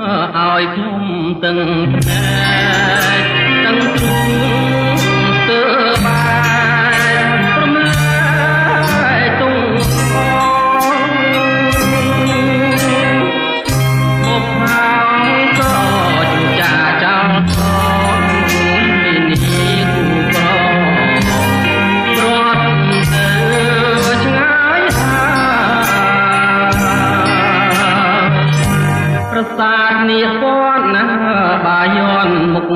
ឲ្យខ្ញុំទាំងភ្នែកទាំងទ្រូងស្ទើរបាយរំលែកទុំមកហើយក៏ជួចាចោលថនពីនេះគូក្រព្រោះទៅឆ្ងាយហើយប្រាសាទនេះពណ៌ណាបាយ័នមុខ